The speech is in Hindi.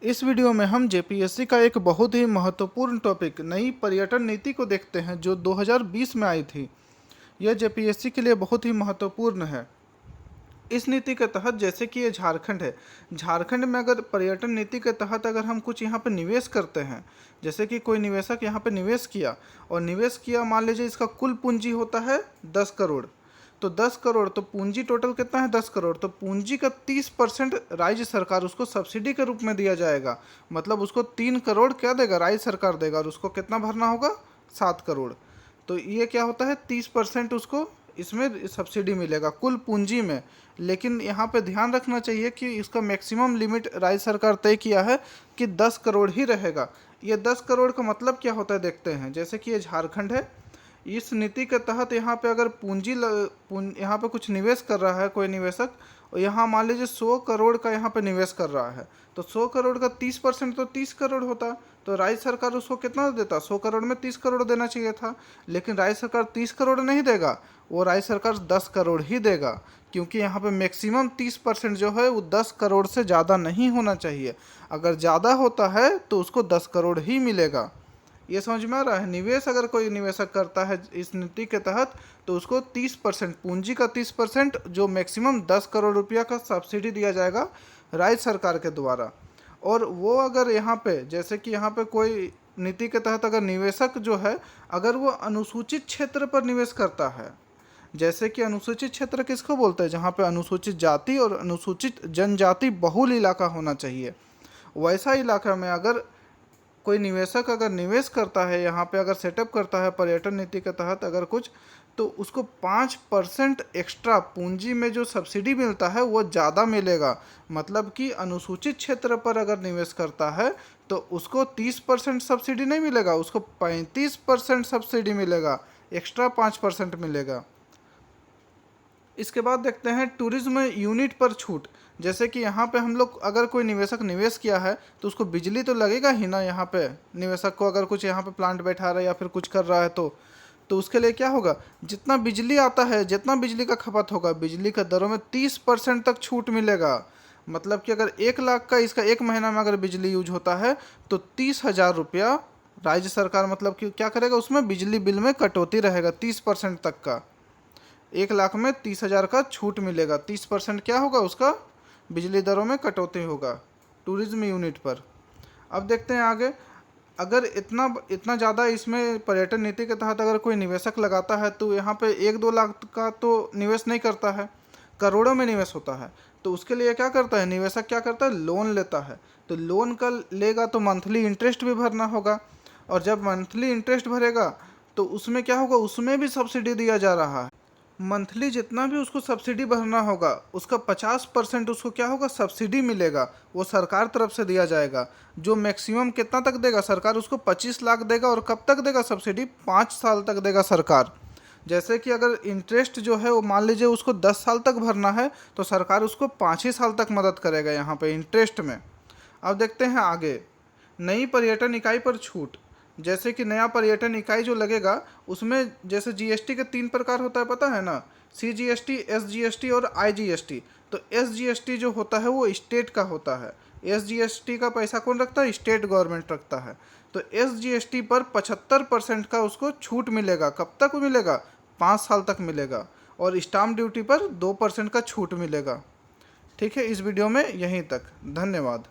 इस वीडियो में हम जेपीएससी का एक बहुत ही महत्वपूर्ण टॉपिक नई पर्यटन नीति को देखते हैं जो 2020 में आई थी। यह जेपीएससी के लिए बहुत ही महत्वपूर्ण है। इस नीति के तहत जैसे कि ये झारखंड है, झारखंड में अगर पर्यटन नीति के तहत अगर हम कुछ यहाँ पे निवेश करते हैं, जैसे कि कोई निवेशक यहाँ पे निवेश किया और निवेश किया, मान लीजिए इसका कुल पूंजी होता है 10 करोड़, तो 10 करोड़ तो पूंजी टोटल कितना है 10 करोड़, तो पूंजी का 30% राज्य सरकार उसको सब्सिडी के रूप में दिया जाएगा। मतलब उसको 3 करोड़ क्या देगा, राज्य सरकार देगा, और उसको कितना भरना होगा 7 करोड़। तो ये क्या होता है 30% उसको इसमें सब्सिडी मिलेगा कुल पूंजी में। लेकिन यहाँ पे ध्यान रखना चाहिए कि इसका मैक्सिमम लिमिट राज्य सरकार तय किया है कि 10 करोड़ ही रहेगा। ये 10 करोड़ का मतलब क्या होता है देखते हैं। जैसे कि ये झारखंड है, इस नीति के तहत यहाँ पे अगर यहाँ पे कुछ निवेश कर रहा है कोई निवेशक, और यहाँ मान लीजिए 100 करोड़ का यहाँ पे निवेश कर रहा है, तो 100 करोड़ का 30% तो 30 करोड़ होता। तो राज्य सरकार उसको कितना देता, 100 करोड़ में 30 करोड़ देना चाहिए था। लेकिन राज्य सरकार 30 करोड़ नहीं देगा, वो राज्य सरकार 10 करोड़ ही देगा, क्योंकि यहाँ पे मैक्सिमम 30% जो है वो 10 करोड़ से ज़्यादा नहीं होना चाहिए। अगर ज़्यादा होता है तो उसको 10 करोड़ ही मिलेगा। ये समझ में आ रहा है। निवेश अगर कोई निवेशक करता है इस नीति के तहत, तो उसको 30% पूंजी का 30% जो मैक्सिमम 10 करोड़ रुपया का सब्सिडी दिया जाएगा राज्य सरकार के द्वारा। और वो अगर यहाँ पे जैसे कि यहाँ पे कोई नीति के तहत अगर निवेशक जो है अगर वो अनुसूचित क्षेत्र पर निवेश करता है, जैसे कि अनुसूचित क्षेत्र किसको बोलते हैं, जहाँ पे अनुसूचित जाति और अनुसूचित जनजाति बहुल इलाका होना चाहिए, वैसा इलाका में अगर कोई निवेशक अगर निवेश करता है, यहाँ पे अगर सेटअप करता है पर्यटन नीति के तहत अगर कुछ, तो उसको 5% एक्स्ट्रा पूंजी में जो सब्सिडी मिलता है वो ज़्यादा मिलेगा। मतलब कि अनुसूचित क्षेत्र पर अगर निवेश करता है तो उसको 30% सब्सिडी नहीं मिलेगा, उसको 35% सब्सिडी मिलेगा, एक्स्ट्रा 5% मिलेगा। इसके बाद देखते हैं टूरिज्म यूनिट पर छूट। जैसे कि यहाँ पे हम लोग अगर कोई निवेशक निवेश किया है तो उसको बिजली तो लगेगा ही ना। यहाँ पे निवेशक को अगर कुछ यहाँ पे प्लांट बैठा रहा है या फिर कुछ कर रहा है तो उसके लिए क्या होगा, जितना बिजली आता है, जितना बिजली का खपत होगा, बिजली का दरों में 30% तक छूट मिलेगा। मतलब कि अगर 1 लाख का इसका एक महीना में अगर बिजली यूज होता है तो 30,000 रुपया राज्य सरकार मतलब कि क्या करेगा, उसमें बिजली बिल में कटौती रहेगा 30% तक का। 1 लाख में 30,000 का छूट मिलेगा, 30% क्या होगा उसका बिजली दरों में कटौती होगा टूरिज्म यूनिट पर। अब देखते हैं आगे। अगर इतना ज़्यादा इसमें पर्यटन नीति के तहत अगर कोई निवेशक लगाता है तो यहाँ पे 1-2 लाख का तो निवेश नहीं करता है, करोड़ों में निवेश होता है। तो उसके लिए क्या करता है निवेशक, क्या करता है लोन लेता है। तो लोन का लेगा तो मंथली इंटरेस्ट भी भरना होगा, और जब मंथली इंटरेस्ट भरेगा तो उसमें क्या होगा, उसमें भी सब्सिडी दिया जा रहा है। मंथली जितना भी उसको सब्सिडी भरना होगा उसका 50% उसको क्या होगा सब्सिडी मिलेगा, वो सरकार तरफ से दिया जाएगा। जो मैक्सिमम कितना तक देगा सरकार, उसको 25 लाख देगा। और कब तक देगा सब्सिडी, 5 साल तक देगा सरकार। जैसे कि अगर इंटरेस्ट जो है वो मान लीजिए उसको 10 साल तक भरना है तो सरकार उसको 5 ही साल तक मदद करेगा यहाँ पे इंटरेस्ट में। अब देखते हैं आगे, नई पर्यटन इकाई पर छूट। जैसे कि नया पर्यटन इकाई जो लगेगा उसमें जैसे जीएसटी के 3 प्रकार होता है, पता है ना, सीजीएसटी, एसजीएसटी और आईजीएसटी। तो एसजीएसटी जो होता है वो स्टेट का होता है। एसजीएसटी का पैसा कौन रखता है, स्टेट गवर्नमेंट रखता है। तो एसजीएसटी पर 75% का उसको छूट मिलेगा। कब तक मिलेगा, 5 साल तक मिलेगा। और स्टाम्प ड्यूटी पर 2% का छूट मिलेगा। ठीक है, इस वीडियो में यहीं तक, धन्यवाद।